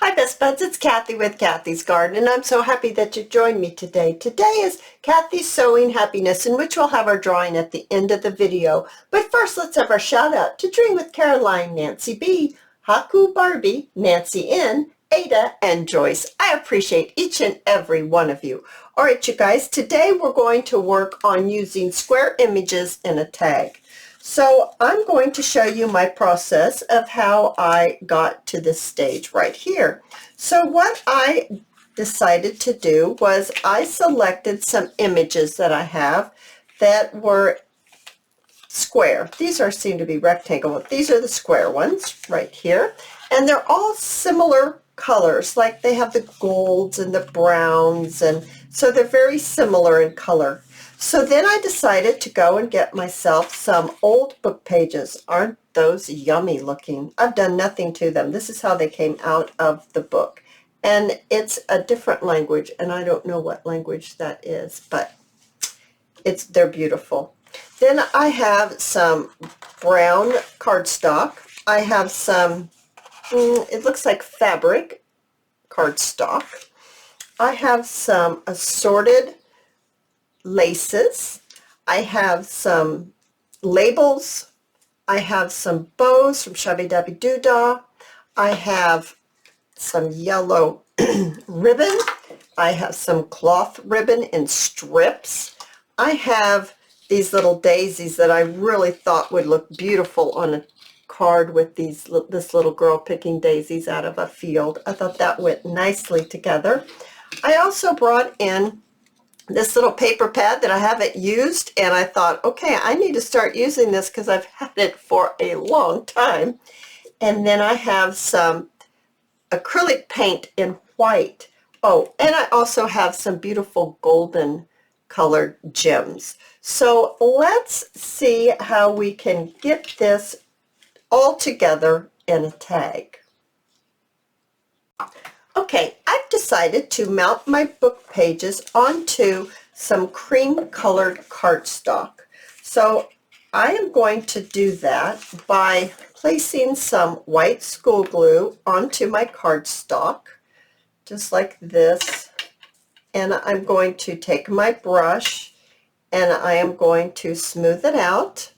Hi Best Buds, it's Cathy with Cathy's Garden, and I'm so happy that you joined me today. Today is Cathy's Sewing Happiness, in which we'll have our drawing at the end of the video. But first, let's have our shout out to Dream with Caroline, Nancy B, Haku Barbie, Nancy N, Ada, and Joyce. I appreciate each and every one of you. All right, you guys, today we're going to work on using square images in a tag. So I'm going to show you my process of how I got to this stage right here. So what I decided to do was I selected some images that I have that were square. These seem to be rectangle. These are the square ones right here. And they're all similar colors, like they have the golds and the browns, and so they're very similar in color. So then I decided to go and get myself some old book pages. Aren't those yummy looking? I've done nothing to them. This is how they came out of the book. And it's a different language, and I don't know what language that is, but they're beautiful. Then I have some brown cardstock. I have some, it looks like fabric cardstock. I have some assorted laces. I have some labels. I have some bows from Shabby Dabby Doodah. I have some yellow ribbon. I have some cloth ribbon in strips. I have these little daisies that I really thought would look beautiful on a card with this little girl picking daisies out of a field. I thought that went nicely together. I also brought in this little paper pad that I haven't used, and I thought, okay, I need to start using this because I've had it for a long time. And then I have some acrylic paint in white. Oh, and I also have some beautiful golden colored gems. So let's see how we can get this all together in a tag. Okay, I've decided to mount my book pages onto some cream colored cardstock. So I am going to do that by placing some white school glue onto my cardstock, just like this. And I'm going to take my brush and I am going to smooth it out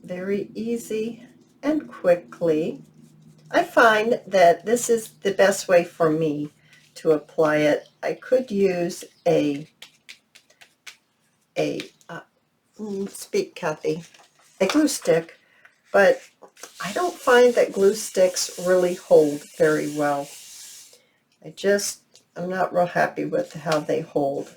very easy and quickly. I find that this is the best way for me to apply it. I could use speak Cathy, a glue stick, but I don't find that glue sticks really hold very well. I'm not real happy with how they hold.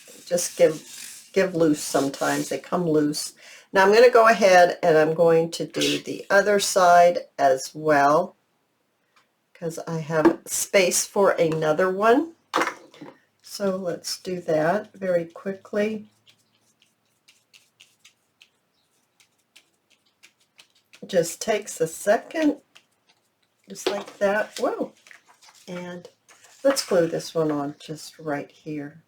They just give loose sometimes. They come loose. Now I'm going to go ahead and I'm going to do the other side as well, because I have space for another one. So let's do that very quickly. It just takes a second, just like that. Whoa! And let's glue this one on just right here.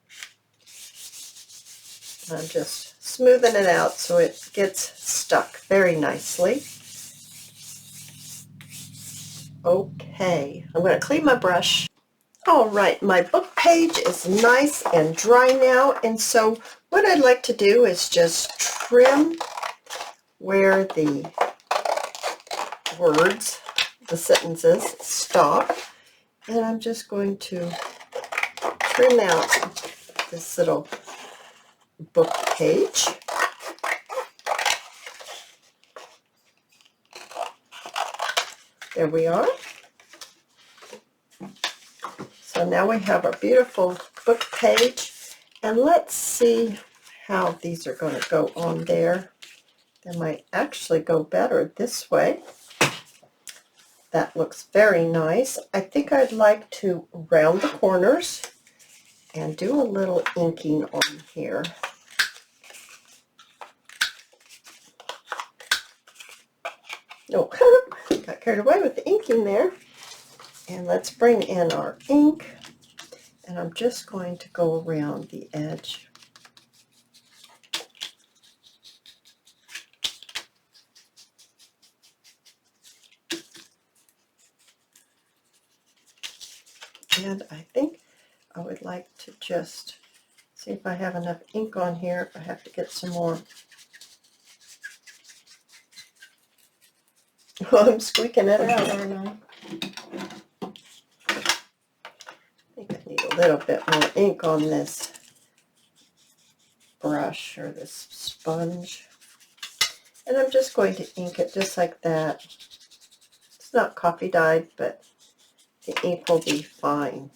And I'm just smoothing it out so it gets stuck very nicely. Okay, I'm going to clean my brush. All right, my book page is nice and dry now, and so what I'd like to do is just trim where the words, the sentences stop, and I'm just going to trim out this little book page. There we are. So now we have our beautiful book page, and let's see how these are going to go on there. They might actually go better this way. That looks very nice. I think I'd like to round the corners and do a little inking on here. Oh, got carried away with the inking there. And let's bring in our ink, and I'm just going to go around the edge. And I think I would like to just see if I have enough ink on here, if I have to get some more. Well, I'm squeaking it out, aren't I? I think I need a little bit more ink on this brush or this sponge. And I'm just going to ink it just like that. It's not coffee dyed, but the ink will be fine.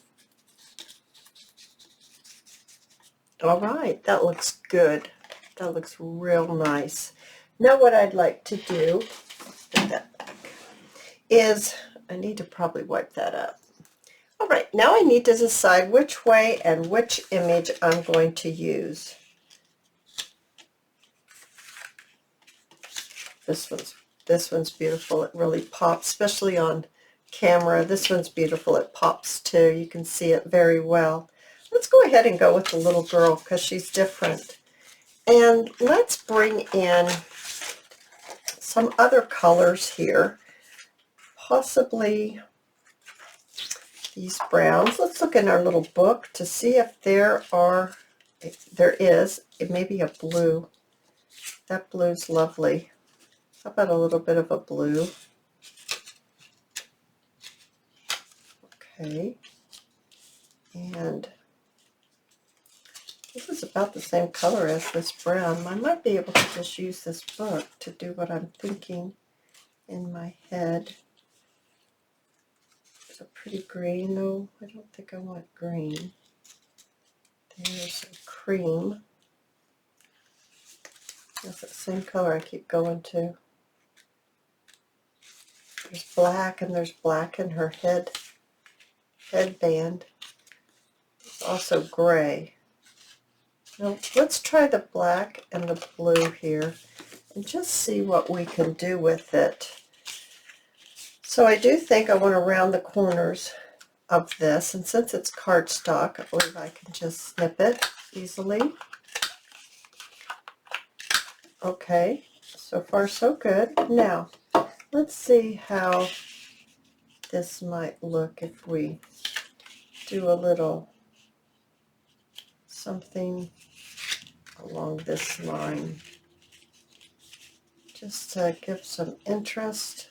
All right, that looks good. That looks real nice. Now what I'd like to do, put that back, is I need to probably wipe that up. All right, now I need to decide which way and which image I'm going to use. This one's beautiful. It really pops, especially on camera. This one's beautiful. It pops too. You can see it very well. Let's go ahead and go with the little girl because she's different. And let's bring in some other colors here, possibly these browns. Let's look in our little book to see if there is, it may be a blue. That blue's lovely. How about a little bit of a blue? Okay. And this is about the same color as this brown. I might be able to just use this book to do what I'm thinking in my head. It's a pretty green. No, I don't think I want green. There's a cream. That's the same color I keep going to. There's black, and there's black in her headband. It's also gray. Now let's try the black and the blue here and just see what we can do with it. So I do think I want to round the corners of this, and since it's cardstock, I believe I can just snip it easily. Okay, so far so good. Now, let's see how this might look if we do a little something along this line, just to give some interest.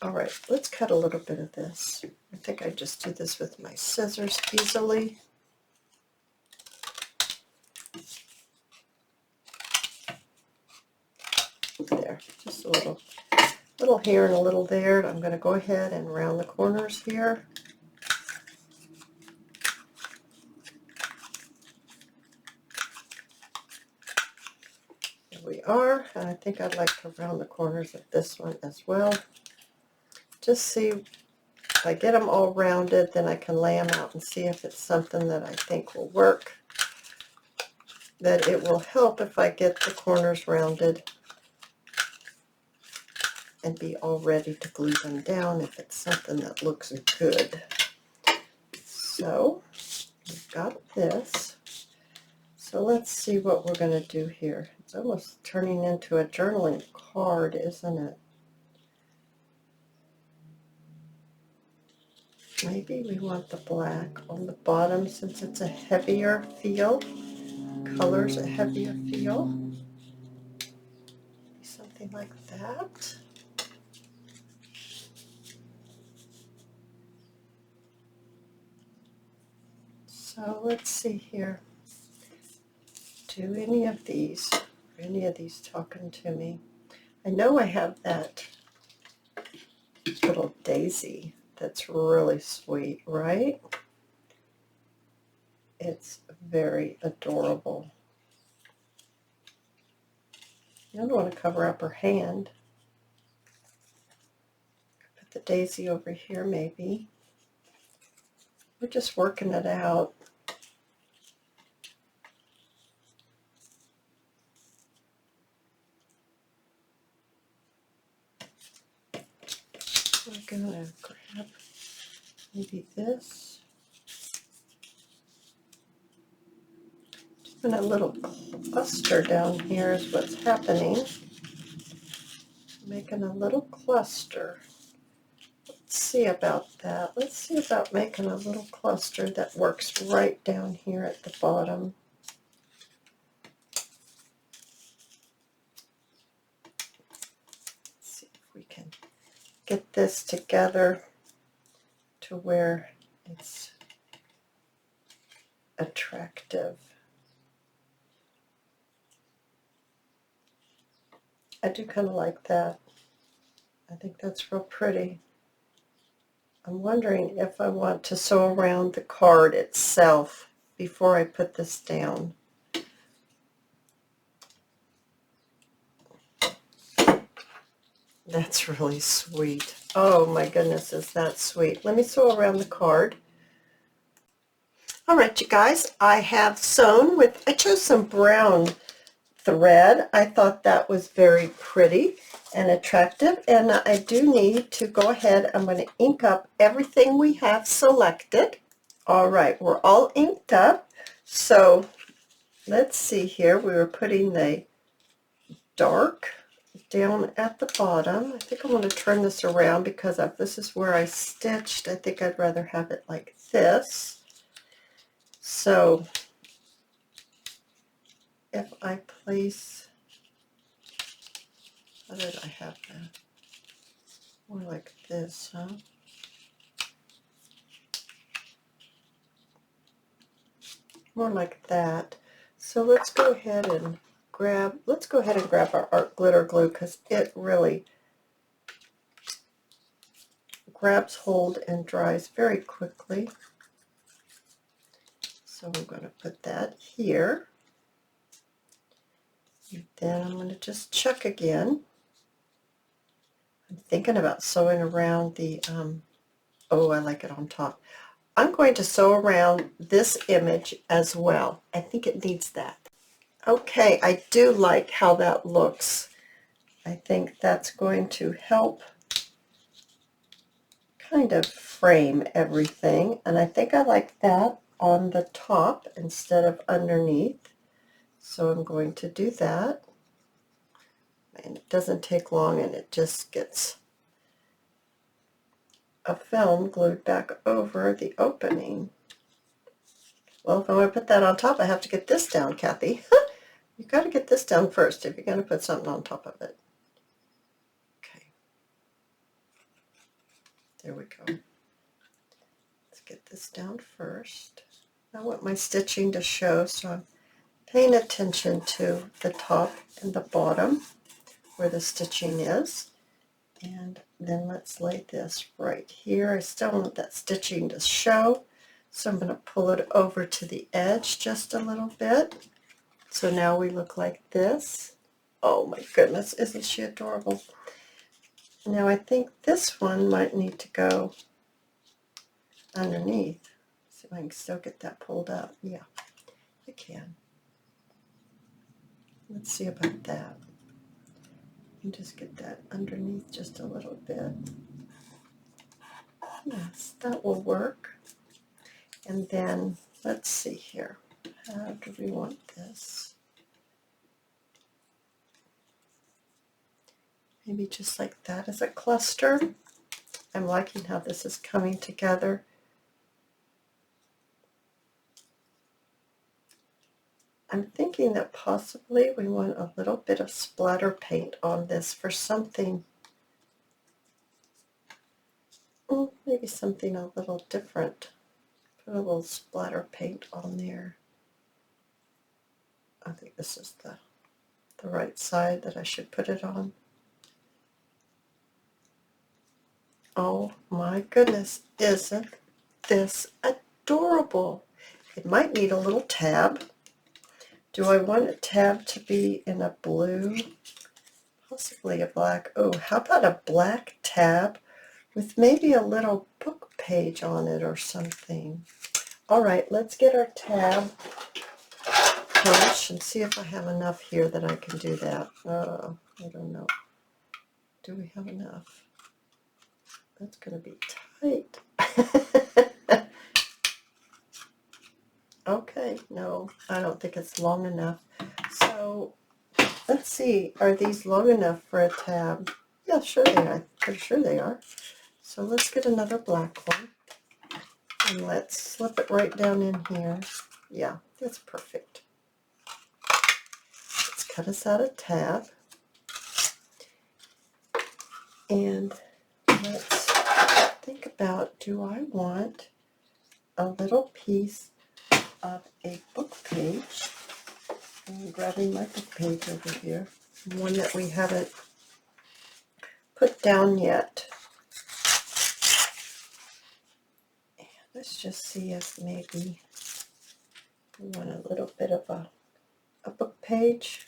All right, let's cut a little bit of this. I think I just do this with my scissors easily. There, just a little here and a little there. I'm going to go ahead and round the corners here. Here we are, and I think I'd like to round the corners of this one as well. Just see if I get them all rounded, then I can lay them out and see if it's something that I think will work. That it will help if I get the corners rounded and be all ready to glue them down if it's something that looks good. So we've got this. So let's see what we're going to do here. It's almost turning into a journaling card, isn't it? Maybe we want the black on the bottom since it's a heavier feel. Color's a heavier feel. Something like that. So let's see here. Do any of these talking to me? I know I have that little daisy that's really sweet, right? It's very adorable. I don't want to cover up her hand. Put the daisy over here maybe. We're just working it out. We're going to grab maybe this. And a little cluster down here is what's happening. Making a little cluster. Let's see about that. Let's see about making a little cluster that works right down here at the bottom. Let's see if we can get this together to where it's attractive. I do kind of like that. I think that's real pretty. I'm wondering if I want to sew around the card itself before I put this down. That's really sweet. Oh my goodness, is that sweet. Let me sew around the card. All right, you guys, I have sewn with, I chose some brown thread. I thought that was very pretty and attractive, and I do need to go ahead. I'm going to ink up everything we have selected. All right, we're all inked up. So let's see here. We were putting the dark down at the bottom. I think I'm going to turn this around because this is where I stitched. I think I'd rather have it like this. So if I place, how did I have that? More like this, huh? More like that. So let's go ahead and grab our art glitter glue, because it really grabs hold and dries very quickly. So I'm going to put that here. And then I'm going to just check again. I'm thinking about sewing around the, oh, I like it on top. I'm going to sew around this image as well. I think it needs that. Okay, I do like how that looks. I think that's going to help kind of frame everything, and I think I like that on the top instead of underneath. So I'm going to do that. And it doesn't take long, and it just gets a film glued back over the opening. Well, if I want to put that on top, I have to get this down, Kathy. You've got to get this down first if you're going to put something on top of it. Okay. There we go. Let's get this down first. I want my stitching to show, so I'm paying attention to the top and the bottom where the stitching is. And then let's lay this right here. I still want that stitching to show, so I'm going to pull it over to the edge just a little bit. So now we look like this. Oh my goodness, isn't she adorable? Now I think this one might need to go underneath. See if I can still get that pulled up. Yeah, I can. Let's see about that. And just get that underneath just a little bit. Yes, that will work. And then let's see here. How do we want this? Maybe just like that as a cluster. I'm liking how this is coming together. I'm thinking that possibly we want a little bit of splatter paint on this for something, maybe something a little different. Put a little splatter paint on there. I think this is the right side that I should put it on. Oh my goodness, isn't this adorable? It might need a little tab. Do I want a tab to be in a blue? Possibly a black. Oh, how about a black tab with maybe a little book page on it or something? All right, let's get our tab punch and see if I have enough here that I can do that. I don't know. Do we have enough? That's going to be tight. Okay, no, I don't think it's long enough. So let's see, are these long enough for a tab? Yeah, sure they are. Pretty sure they are. So let's get another black one. And let's slip it right down in here. Yeah, that's perfect. Let's cut us out a tab. And let's think about, do I want a little piece of a book page? I'm grabbing my book page over here, one that we haven't put down yet. And let's just see if maybe we want a little bit of a book page.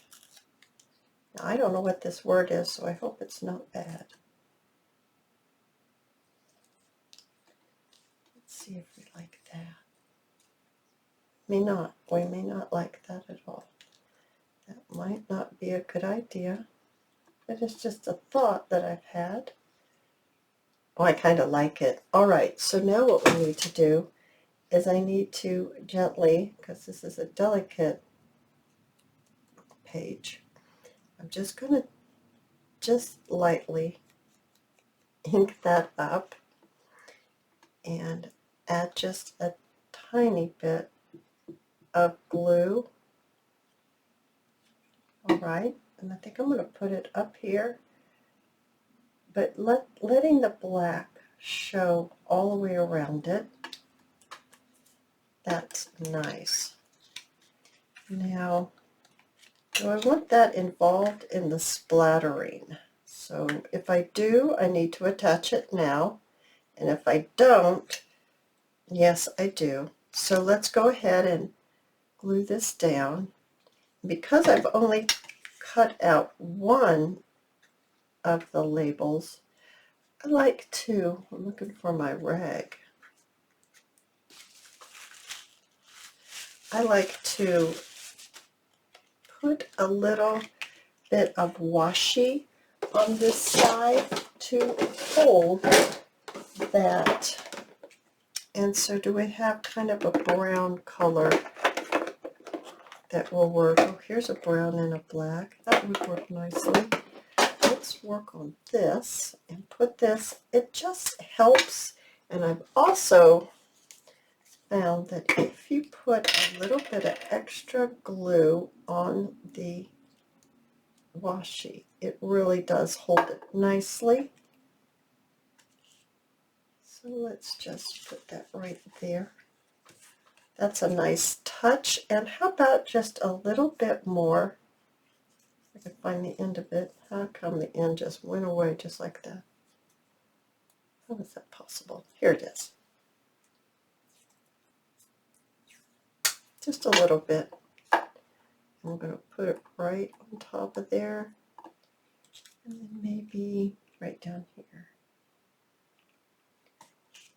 Now, I don't know what this word is, so I hope it's not bad. Let's see if we like that. May not. We may not like that at all. That might not be a good idea. But it's just a thought that I've had. Oh, I kind of like it. All right, so now what we need to do is I need to gently, because this is a delicate page, I'm just going to just lightly ink that up and add just a tiny bit of glue. All right, and I think I'm going to put it up here, but letting the black show all the way around it. That's nice. Now, do I want that involved in the splattering? So if I do, I need to attach it now. And if I don't, yes, I do. So let's go ahead and glue this down. Because I've only cut out one of the labels, I like to, I'm looking for my rag. I like to put a little bit of washi on this side to hold that. And so do we have kind of a brown color that will work? Oh, here's a brown and a black. That would work nicely. Let's work on this and put this. It just helps. And I've also found that if you put a little bit of extra glue on the washi, it really does hold it nicely. So let's just put that right there. That's a nice touch. And how about just a little bit more? I can find the end of it. How come the end just went away just like that? How is that possible? Here it is. Just a little bit. I'm going to put it right on top of there. And then maybe right down here.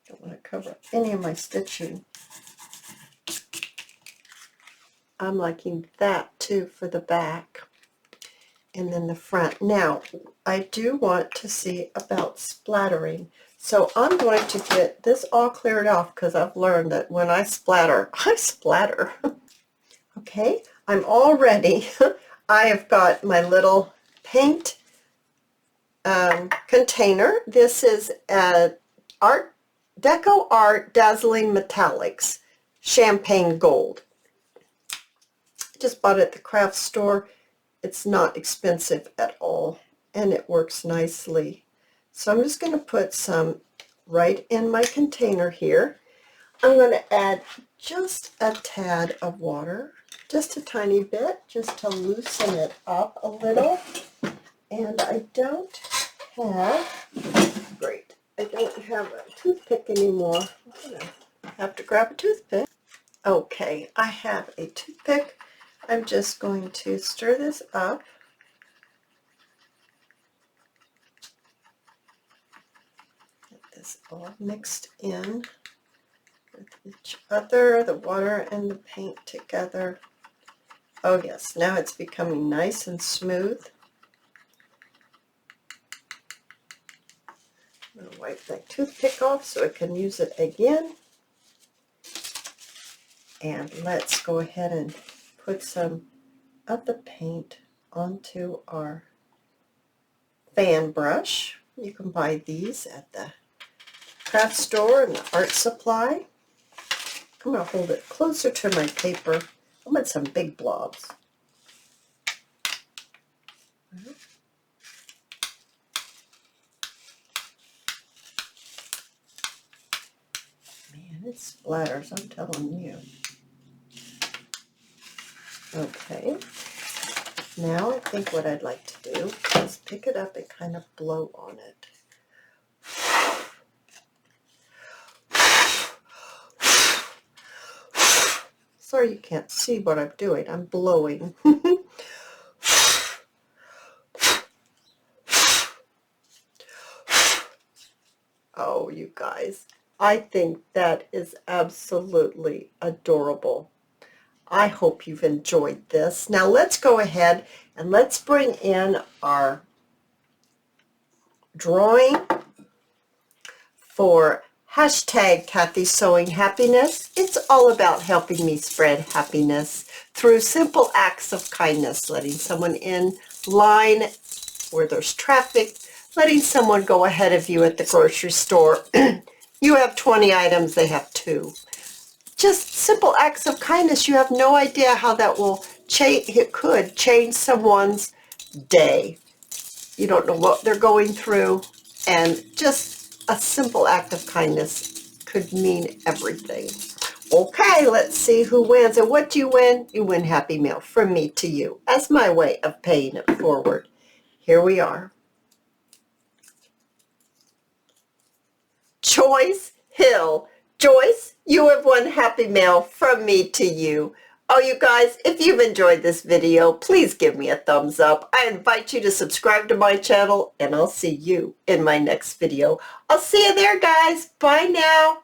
Don't want to cover up any of my stitching. I'm liking that too for the back. And then the front. Now, I do want to see about splattering. So I'm going to get this all cleared off because I've learned that when I splatter, I splatter. Okay, I'm all ready. I have got my little paint container. This is Art Deco Art Dazzling Metallics Champagne Gold. Just bought it at the craft store. It's not expensive at all, and it works nicely. So I'm just going to put some right in my container here. I'm going to add just a tad of water, just a tiny bit, just to loosen it up a little. And I don't have, great, I don't have a toothpick anymore. I'm going to have to grab a toothpick. Okay, I have a toothpick. I'm just going to stir this up. Get this all mixed in with each other, the water and the paint together. Oh yes, now it's becoming nice and smooth. I'm going to wipe that toothpick off so I can use it again. And let's go ahead and put some of the paint onto our fan brush. You can buy these at the craft store and the art supply. I'm going to hold it closer to my paper. I want some big blobs. Man, it splatters, I'm telling you. Okay. Now I think what I'd like to do is pick it up and kind of blow on it. Sorry you can't see what I'm doing. I'm blowing. Oh, you guys. I think that is absolutely adorable. I hope you've enjoyed this. Now let's go ahead and let's bring in our drawing for hashtag Cathy Sewing Happiness. It's all about helping me spread happiness through simple acts of kindness, letting someone in line where there's traffic, letting someone go ahead of you at the grocery store. You have 20 items, they have 2. Just simple acts of kindness. You have no idea how that will change. It could change someone's day. You don't know what they're going through, and just a simple act of kindness could mean everything. Okay, let's see who wins. And what do you win? You win Happy Mail from me to you as my way of paying it forward. Here we are. Joyce Hill. Joyce, you have won Happy Mail from me to you. Oh, you guys, if you've enjoyed this video, please give me a thumbs up. I invite you to subscribe to my channel, and I'll see you in my next video. I'll see you there, guys. Bye now.